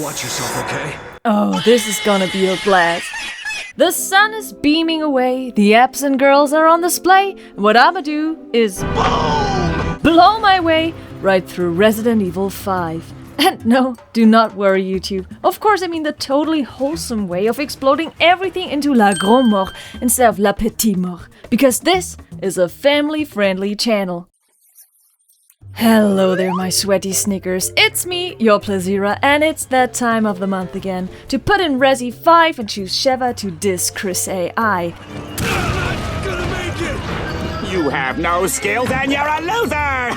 Watch yourself, okay? Oh, this is gonna be a blast. The sun is beaming away, the absent girls are on display. What I'ma do is BOOM! Blow my way right through Resident Evil 5. And no, do not worry, YouTube. Of course, I mean the totally wholesome way of exploding everything into la grande mort instead of la petite mort. Because this is a family-friendly channel. Hello there, my sweaty Snickers. It's me, your Playsiera, and it's that time of the month again to put in Resi 5 and choose Sheva to diss Chris AI. Not gonna make it! You have no skill, then you're a loser!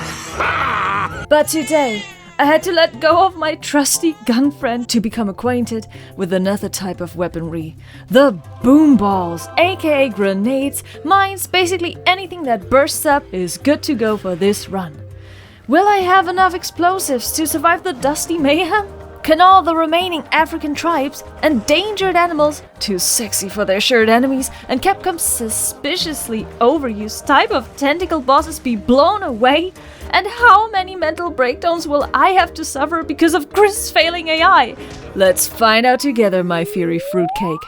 But today, I had to let go of my trusty gun friend to become acquainted with another type of weaponry. The boom balls, aka grenades, mines, basically anything that bursts up is good to go for this run. Will I have enough explosives to survive the dusty mayhem? Can all the remaining African tribes, endangered animals, too sexy for their shirt enemies, and Capcoms suspiciously overused type of tentacle bosses be blown away? And how many mental breakdowns will I have to suffer because of Chris failing AI? Let's find out together, my fiery fruitcake.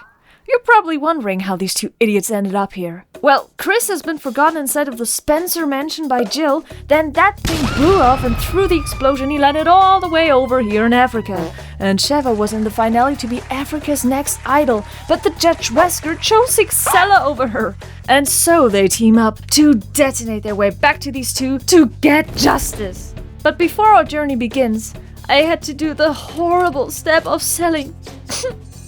You're probably wondering how these two idiots ended up here. Well, Chris has been forgotten inside of the Spencer mansion by Jill, then that thing blew off and through the explosion he landed all the way over here in Africa. And Sheva was in the finale to be Africa's next idol, but the judge Wesker chose Excella over her. And so they team up to detonate their way back to these two to get justice. But before our journey begins, I had to do the horrible step of selling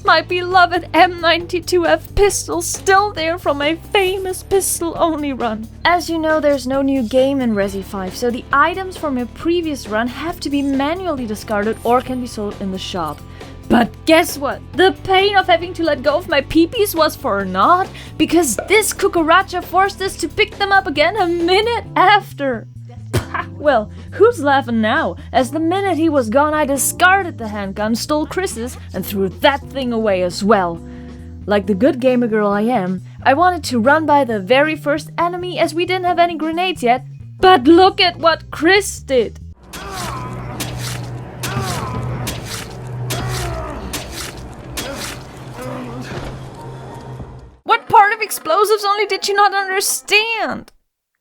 my beloved M92F pistol, still there from my famous pistol-only run. As you know, there's no new game in Resi 5, so the items from your previous run have to be manually discarded or can be sold in the shop. But guess what? The pain of having to let go of my peepees was for naught, because this cucaracha forced us to pick them up again a minute after. Well, who's laughing now? As the minute he was gone, I discarded the handgun, stole Chris's, and threw that thing away as well. Like the good gamer girl I am, I wanted to run by the very first enemy as we didn't have any grenades yet. But look at what Chris did! What part of explosives only did you not understand?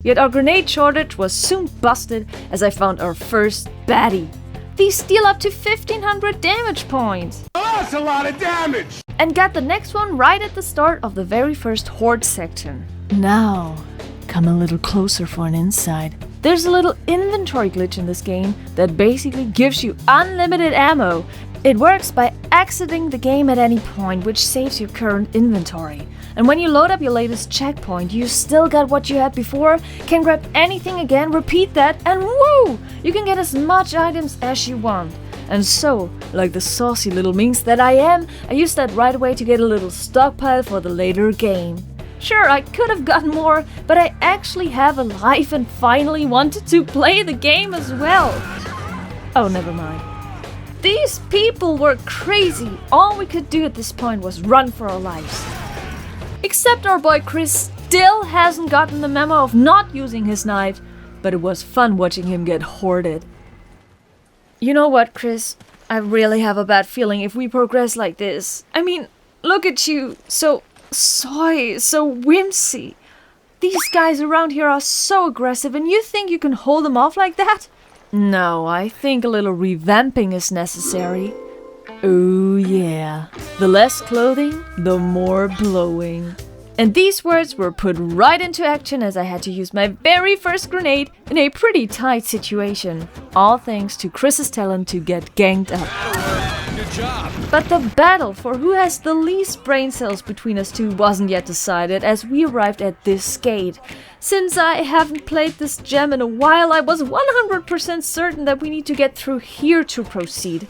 Yet our grenade shortage was soon busted as I found our first baddie. These deal up to 1500 damage points. Oh, that's a lot of damage! And got the next one right at the start of the very first horde section. Now, come a little closer for an insight. There's a little inventory glitch in this game that basically gives you unlimited ammo. It works by exiting the game at any point, which saves your current inventory. And when you load up your latest checkpoint, you still got what you had before, can grab anything again, repeat that, and woo! You can get as much items as you want. And so, like the saucy little minx that I am, I used that right away to get a little stockpile for the later game. Sure, I could have gotten more, but I actually have a life and finally wanted to play the game as well. Oh, never mind. These people were crazy. All we could do at this point was run for our lives. Except our boy Chris still hasn't gotten the memo of not using his knife, but it was fun watching him get hoarded. You know what, Chris? I really have a bad feeling if we progress like this. I mean, look at you, so soy, so whimsy. These guys around here are so aggressive, and you think you can hold them off like that? No, I think a little revamping is necessary. Oh yeah, the less clothing, the more blowing. And these words were put right into action as I had to use my very first grenade in a pretty tight situation. All thanks to Chris's talent to get ganged up. Good job! But the battle for who has the least brain cells between us two wasn't yet decided as we arrived at this gate. Since I haven't played this gem in a while, I was 100% certain that we need to get through here to proceed.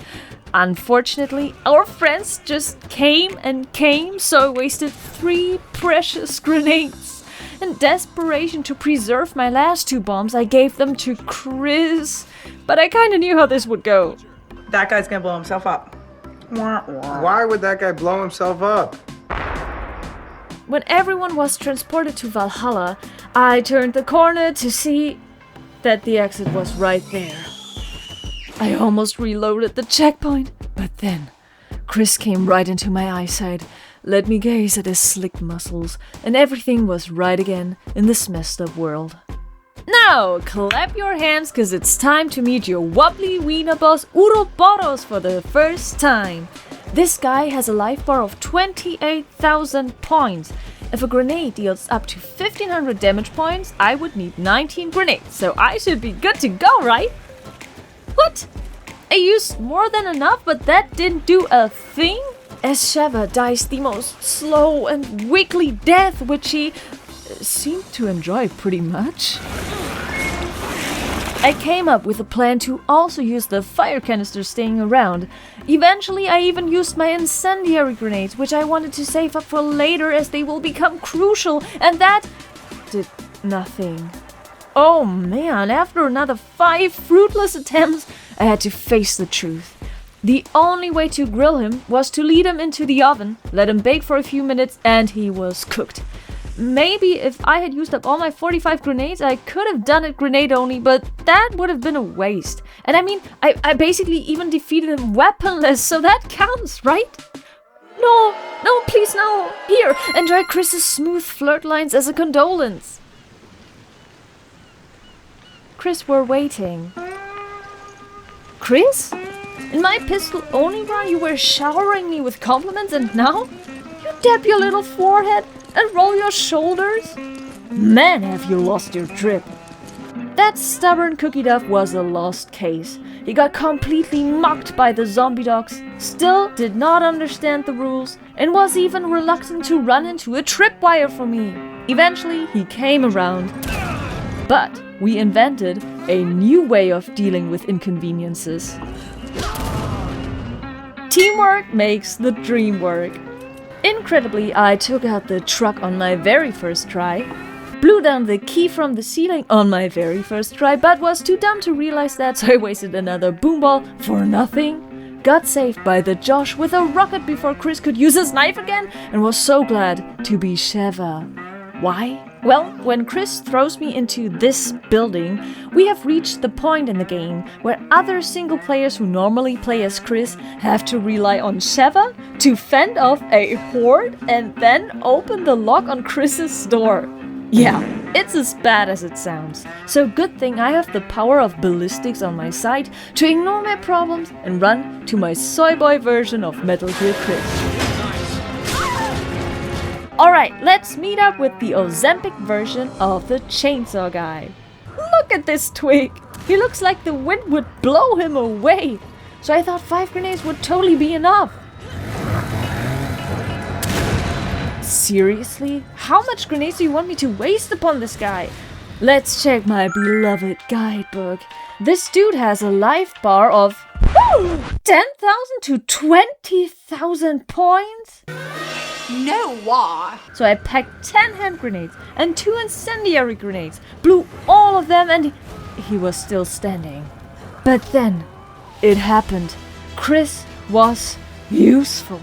Unfortunately, our friends just came and came, so I wasted 3 precious grenades. In desperation to preserve my last 2 bombs, I gave them to Chris. But I kinda knew how this would go. That guy's gonna blow himself up. Why would that guy blow himself up? When everyone was transported to Valhalla, I turned the corner to see that the exit was right there. I almost reloaded the checkpoint, but But then, Chris came right into my eyesight, let me gaze at his slick muscles, and everything was right again in this messed up world. Now, clap your hands, cause it's time to meet your wobbly wiener boss Uroboros for the first time. This guy has a life bar of 28,000 points. If a grenade deals up to 1500 damage points, I would need 19 grenades, so I should be good to go, right? What? I used more than enough, but that didn't do a thing? As Sheva dies the most slow and weakly death, which she seemed to enjoy pretty much. I came up with a plan to also use the fire canister staying around. Eventually, I even used my incendiary grenades, which I wanted to save up for later as they will become crucial, and that did nothing. Oh man, after another 5 fruitless attempts, I had to face the truth. The only way to grill him was to lead him into the oven, let him bake for a few minutes, and he was cooked. Maybe if I had used up all my 45 grenades, I could have done it grenade only, but that would have been a waste. And I mean, I basically even defeated him weaponless, so that counts, right? No, please no. Here, enjoy Chris's smooth flirt lines as a condolence. Chris, we're waiting. Chris? In my pistol only run, you were showering me with compliments, and now? You dab your little forehead and roll your shoulders? Man, have you lost your trip. That stubborn cookie duff was a lost case. He got completely mocked by the zombie dogs, still did not understand the rules, and was even reluctant to run into a tripwire for me. Eventually, he came around. But we invented a new way of dealing with inconveniences. Teamwork makes the dream work. Incredibly, I took out the truck on my very first try, blew down the key from the ceiling on my very first try, but was too dumb to realize that, so I wasted another boomball for nothing. Got saved by the Josh with a rocket before Chris could use his knife again, and was so glad to be Sheva. Why? Well, when Chris throws me into this building, we have reached the point in the game where other single players who normally play as Chris have to rely on Sheva to fend off a horde and then open the lock on Chris's door. Yeah, it's as bad as it sounds. So good thing I have the power of ballistics on my side to ignore my problems and run to my soy boy version of Metal Gear Chris. Alright, let's meet up with the Ozempic version of the chainsaw guy. Look at this twig! He looks like the wind would blow him away. So I thought 5 grenades would totally be enough. Seriously? How much grenades do you want me to waste upon this guy? Let's check my beloved guidebook. This dude has a life bar of 10,000 to 20,000 points? No, why? So I packed 10 hand grenades and 2 incendiary grenades, blew all of them, and he was still standing. But then, it happened. Chris was useful.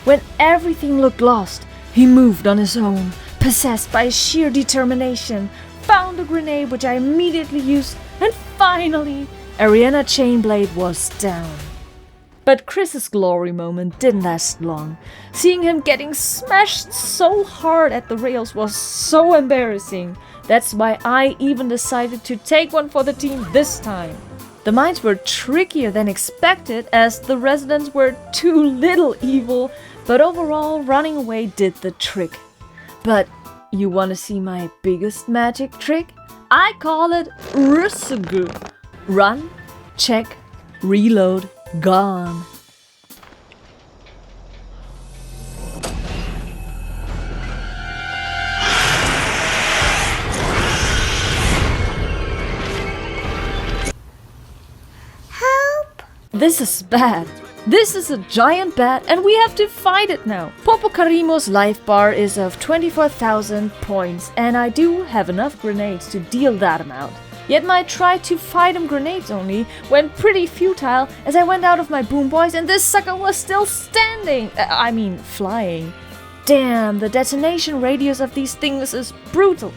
When everything looked lost, he moved on his own, possessed by sheer determination, found a grenade which I immediately used, and finally, Ariana Chainblade was down. But Chris's glory moment didn't last long. Seeing him getting smashed so hard at the rails was so embarrassing. That's why I even decided to take one for the team this time. The mines were trickier than expected as the residents were too little evil, but overall running away did the trick. But you wanna see my biggest magic trick? I call it Rusugu. Run, check, reload, gone. Help! This is bad. This is a giant bat and we have to fight it now. Popocarimo's life bar is of 24,000 points and I do have enough grenades to deal that amount. Yet my try to fight him grenades only went pretty futile as I went out of my boom boys and this sucker was still standing. Flying. Damn, the detonation radius of these things is brutal.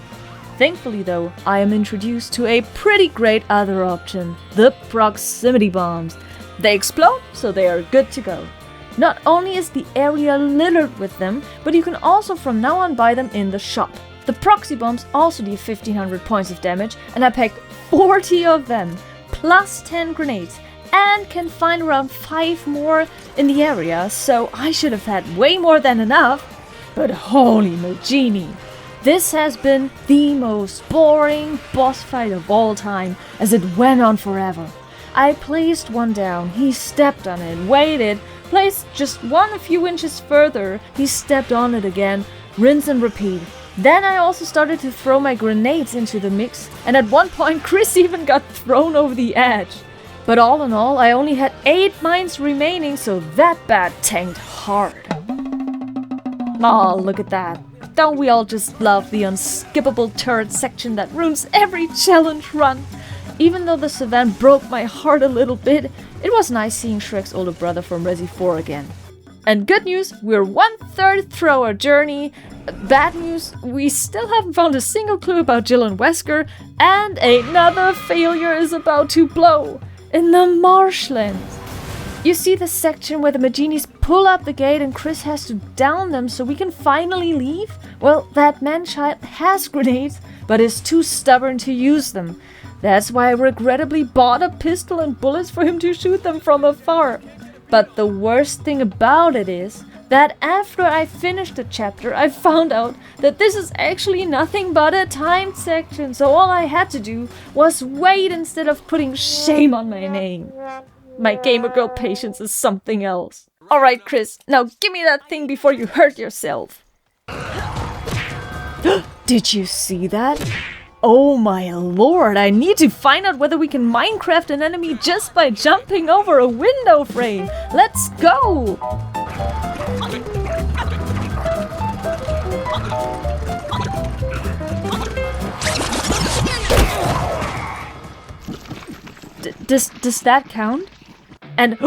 Thankfully though, I am introduced to a pretty great other option, the proximity bombs. They explode, so they are good to go. Not only is the area littered with them, but you can also from now on buy them in the shop. The proxy bombs also deal 1500 points of damage, and I packed 40 of them, plus 10 grenades, and can find around 5 more in the area, so I should have had way more than enough. But holy Magini! This has been the most boring boss fight of all time, as it went on forever. I placed one down, he stepped on it, waited, placed just one a few inches further, he stepped on it again, rinse and repeat. Then I also started to throw my grenades into the mix, and at one point Chris even got thrown over the edge. But all in all, I only had 8 mines remaining, so that bat tanked hard. Aw, look at that. Don't we all just love the unskippable turret section that ruins every challenge run? Even though the Savant broke my heart a little bit, it was nice seeing Shrek's older brother from Resi 4 again. And good news, we're 1/3 through our journey. Bad news, we still haven't found a single clue about Jill and Wesker, and another failure is about to blow. In the marshlands. You see the section where the Maginis pull up the gate and Chris has to down them so we can finally leave? Well, that man-child has grenades, but is too stubborn to use them. That's why I regrettably bought a pistol and bullets for him to shoot them from afar. But the worst thing about it is that after I finished the chapter, I found out that this is actually nothing but a timed section, so all I had to do was wait instead of putting shame on my name. My gamer girl patience is something else. Alright, Chris, now give me that thing before you hurt yourself. Did you see that? Oh my lord, I need to find out whether we can Minecraft an enemy just by jumping over a window frame. Let's go! Does that count? And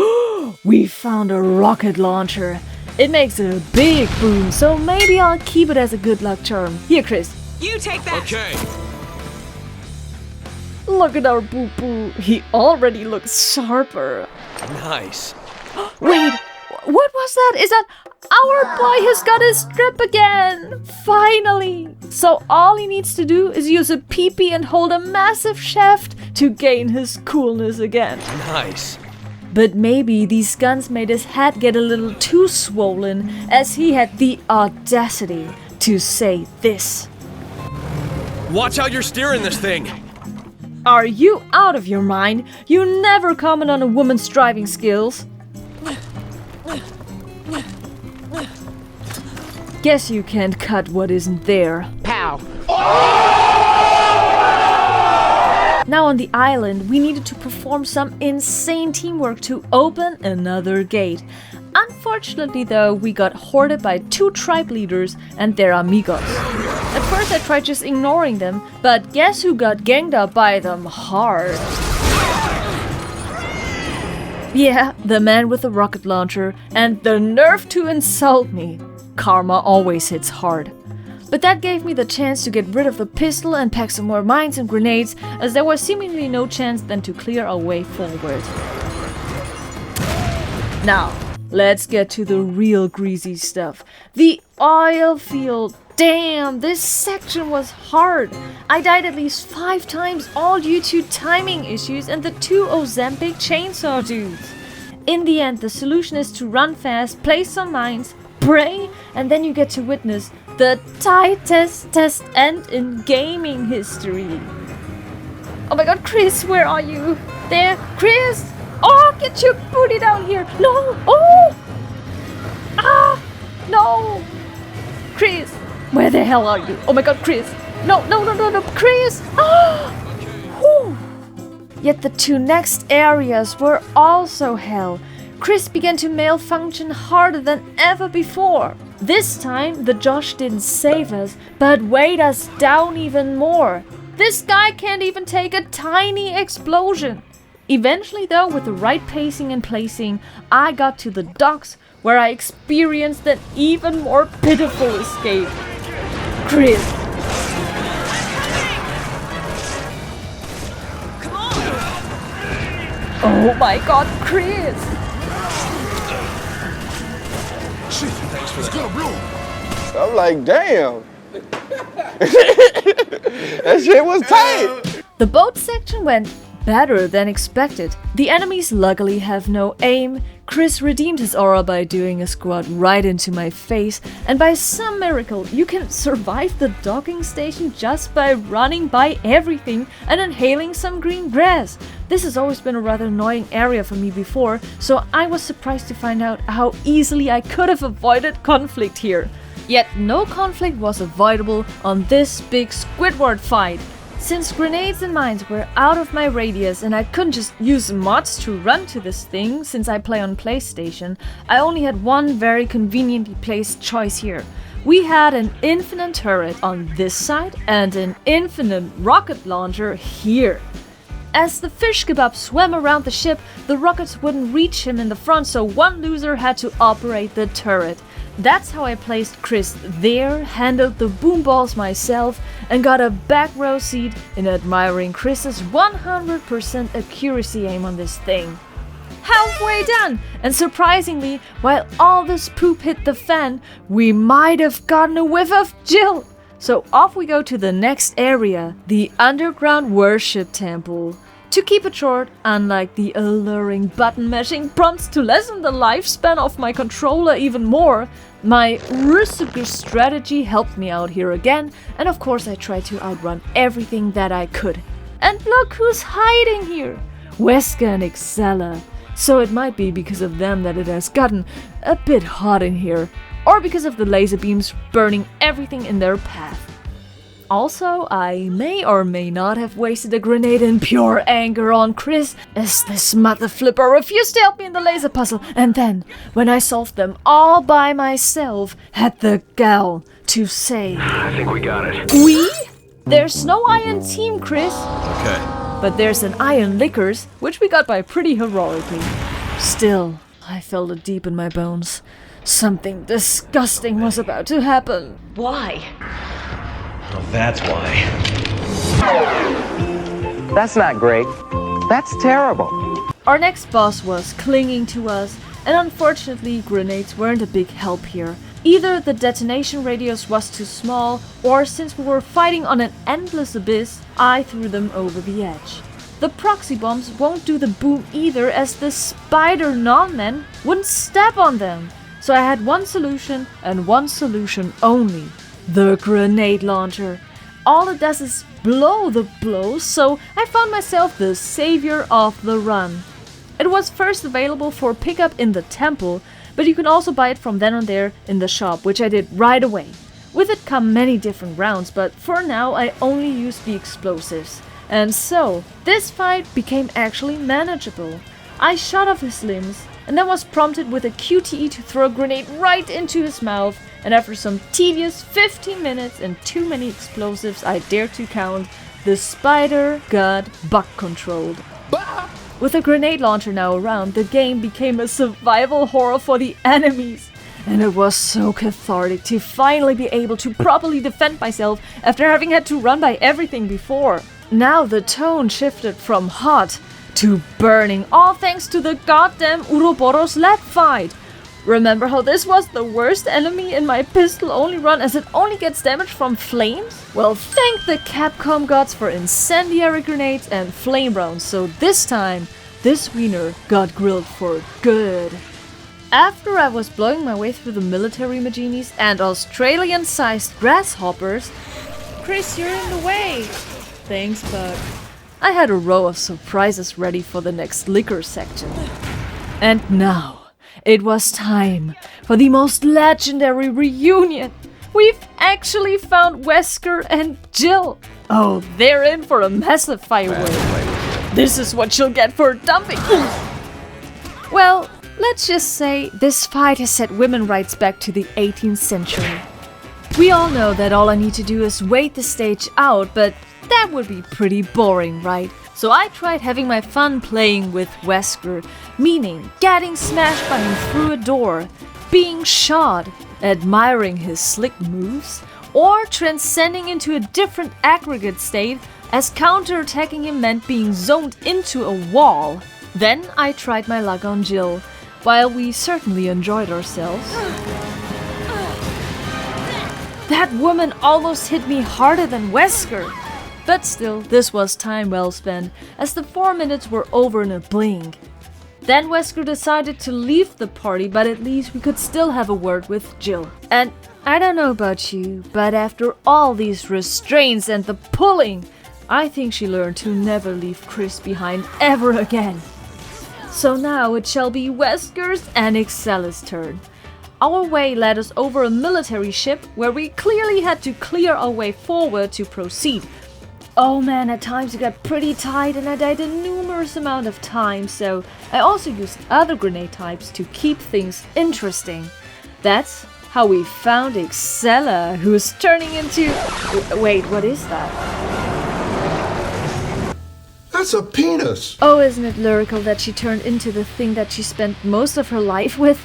we found a rocket launcher. It makes a big boom, so maybe I'll keep it as a good luck charm. Here, Chris. You take that. Okay. Look at our boo-boo. He already looks sharper. Nice. Wait, what was that? Is that our boy has got his strip again? Finally! So all he needs to do is use a peepee and hold a massive shaft to gain his coolness again. Nice. But maybe these guns made his head get a little too swollen, as he had the audacity to say this. Watch how you're steering this thing. Are you out of your mind? You never comment on a woman's driving skills. Guess you can't cut what isn't there. Pow. Now on the island, we needed to perform some insane teamwork to open another gate. Unfortunately though, we got hoarded by 2 tribe leaders and their amigos. At first I tried just ignoring them, but guess who got ganged up by them hard? Yeah, the man with the rocket launcher, and the nerve to insult me. Karma always hits hard. But that gave me the chance to get rid of the pistol and pack some more mines and grenades, as there was seemingly no chance than to clear our way forward. Now, let's get to the real greasy stuff. The oil field. Damn, this section was hard. I died at least 5 times, all due to timing issues and the 2 Ozempic chainsaw dudes. In the end, the solution is to run fast, place some mines, pray, and then you get to witness the tightest end in gaming history. Oh my god, Chris, where are you? There, Chris! Oh, get your booty down here! No! Oh! Ah! No! Chris, where the hell are you? Oh my god, Chris! No, Chris! Ah! Whew. Yet the 2 next areas were also hell. Chris began to malfunction harder than ever before. This time, the Josh didn't save us, but weighed us down even more. This guy can't even take a tiny explosion. Eventually though, with the right pacing and placing, I got to the docks, where I experienced an even more pitiful escape. Chris. Oh my god, Chris! Shit, it's gonna blow. I'm like, damn. That shit was tight. The boat section went better than expected. The enemies luckily have no aim. Chris redeemed his aura by doing a squat right into my face, and by some miracle you can survive the docking station just by running by everything and inhaling some green grass. This has always been a rather annoying area for me before, so I was surprised to find out how easily I could have avoided conflict here. Yet no conflict was avoidable on this big Squidward fight. Since grenades and mines were out of my radius and I couldn't just use mods to run to this thing since I play on PlayStation, I only had one very conveniently placed choice here. We had an infinite turret on this side and an infinite rocket launcher here. As the fish kebab swam around the ship, the rockets wouldn't reach him in the front, so one loser had to operate the turret. That's how I placed Chris there, handled the boom balls myself, and got a back row seat in admiring Chris's 100% accuracy aim on this thing. Halfway done! And surprisingly, while all this poop hit the fan, we might have gotten a whiff of Jill! So off we go to the next area, the underground worship temple. To keep it short, unlike the alluring button mashing prompts to lessen the lifespan of my controller even more, my Wesker strategy helped me out here again, and of course I tried to outrun everything that I could. And look who's hiding here! Wesker and Excella. So it might be because of them that it has gotten a bit hot in here, or because of the laser beams burning everything in their path. Also, I may or may not have wasted a grenade in pure anger on Chris, as this mother flipper refused to help me in the laser puzzle, and then, when I solved them all by myself, had the gall to say, I think we got it. "We? There's no Iron Team, Chris." Okay. But there's an Iron Lickers, which we got by pretty heroically. Still, I felt it deep in my bones. Something disgusting was about to happen. Why? Well, that's why. That's not great. That's terrible. Our next boss was clinging to us, and unfortunately grenades weren't a big help here. Either the detonation radius was too small, or since we were fighting on an endless abyss, I threw them over the edge. The proxy bombs won't do the boom either, as the spider non-men wouldn't step on them. So I had one solution, and one solution only. The grenade launcher. All it does is blow the blows, so I found myself the savior of the run. It was first available for pickup in the temple, but you can also buy it from then and there in the shop, which I did right away. With it come many different rounds, but for now I only use the explosives. And so, this fight became actually manageable. I shot off his limbs, and then was prompted with a QTE to throw a grenade right into his mouth, and after some tedious 15 minutes and too many explosives I dare to count, the spider got bug controlled. With a grenade launcher now around, the game became a survival horror for the enemies. And it was so cathartic to finally be able to properly defend myself after having had to run by everything before. Now the tone shifted from hot to burning, all thanks to the goddamn Uroboros lab fight. Remember how this was the worst enemy in my pistol-only run, as it only gets damage from flames? Well, thank the Capcom gods for incendiary grenades and flame rounds, so this time, this wiener got grilled for good. After I was blowing my way through the military Maginis and Australian-sized grasshoppers... Chris, you're in the way! Thanks, bud. I had a row of surprises ready for the next liquor section. And now... it was time for the most legendary reunion. We've actually found Wesker and Jill. Oh, they're in for a massive firework. This is what you'll get for dumping. Well, let's just say this fight has set women's rights back to the 18th century. We all know that all I need to do is wait the stage out, but that would be pretty boring, right? So I tried having my fun playing with Wesker, meaning getting smashed by him through a door, being shot, admiring his slick moves, or transcending into a different aggregate state as counterattacking him meant being zoned into a wall. Then I tried my luck on Jill. While we certainly enjoyed ourselves, that woman almost hit me harder than Wesker. But still, this was time well spent, as the 4 minutes were over in a blink. Then Wesker decided to leave the party, but at least we could still have a word with Jill. And I don't know about you, but after all these restraints and the pulling, I think she learned to never leave Chris behind ever again. So now it shall be Wesker's and Excella's turn. Our way led us over a military ship where we clearly had to clear our way forward to proceed. Oh man, at times it got pretty tight and I died a numerous amount of times, so I also used other grenade types to keep things interesting. That's how we found Excella, who's turning into... Wait, what is that? That's a penis. Oh, isn't it lyrical that she turned into the thing that she spent most of her life with?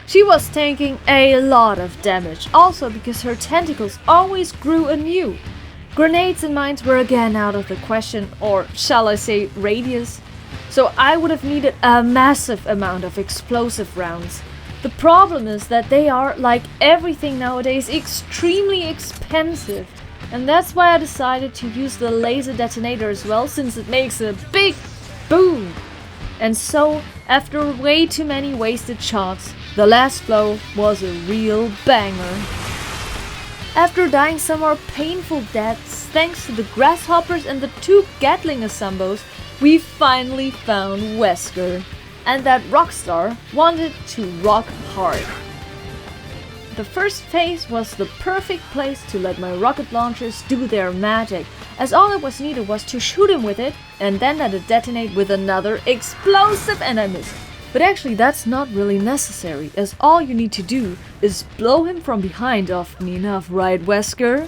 She was tanking a lot of damage, also because her tentacles always grew anew. Grenades and mines were again out of the question, or shall I say radius, so I would have needed a massive amount of explosive rounds. The problem is that they are, like everything nowadays, extremely expensive. And that's why I decided to use the laser detonator as well, since it makes a big boom. And so, after way too many wasted shots, the last blow was a real banger. After dying some more painful deaths, thanks to the grasshoppers and the 2 Gatling Asambos, we finally found Wesker. And that rockstar wanted to rock hard. The first phase was the perfect place to let my rocket launchers do their magic, as all that was needed was to shoot him with it and then let it detonate with another explosive and I missed. But actually that's not really necessary, as all you need to do is blow him from behind, often enough, right Wesker?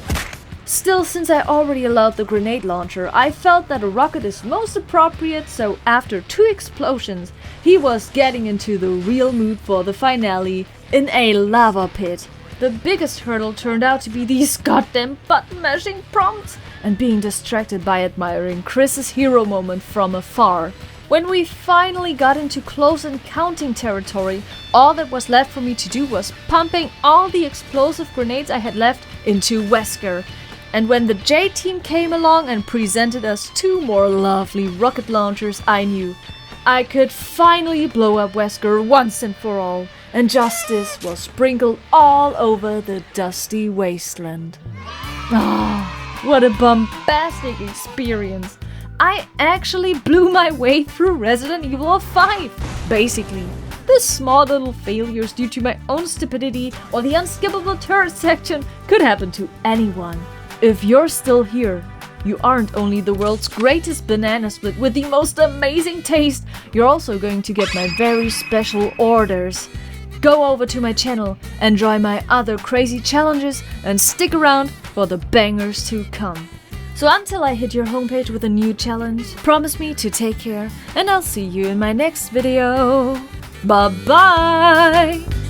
Still, since I already allowed the grenade launcher, I felt that a rocket is most appropriate, so after 2 explosions, he was getting into the real mood for the finale in a lava pit. The biggest hurdle turned out to be these goddamn button mashing prompts and being distracted by admiring Chris's hero moment from afar. When we finally got into close and counting territory, all that was left for me to do was pumping all the explosive grenades I had left into Wesker. And when the J team came along and presented us 2 more lovely rocket launchers, I knew I could finally blow up Wesker once and for all, and justice was sprinkled all over the dusty wasteland. Ah, what a bombastic experience! I actually blew my way through Resident Evil 5, basically. The small little failures due to my own stupidity or the unskippable turret section could happen to anyone. If you're still here, you aren't only the world's greatest banana split with the most amazing taste, you're also going to get my very special orders. Go over to my channel, enjoy my other crazy challenges, and stick around for the bangers to come. So until I hit your homepage with a new challenge, promise me to take care, and I'll see you in my next video. Bye bye!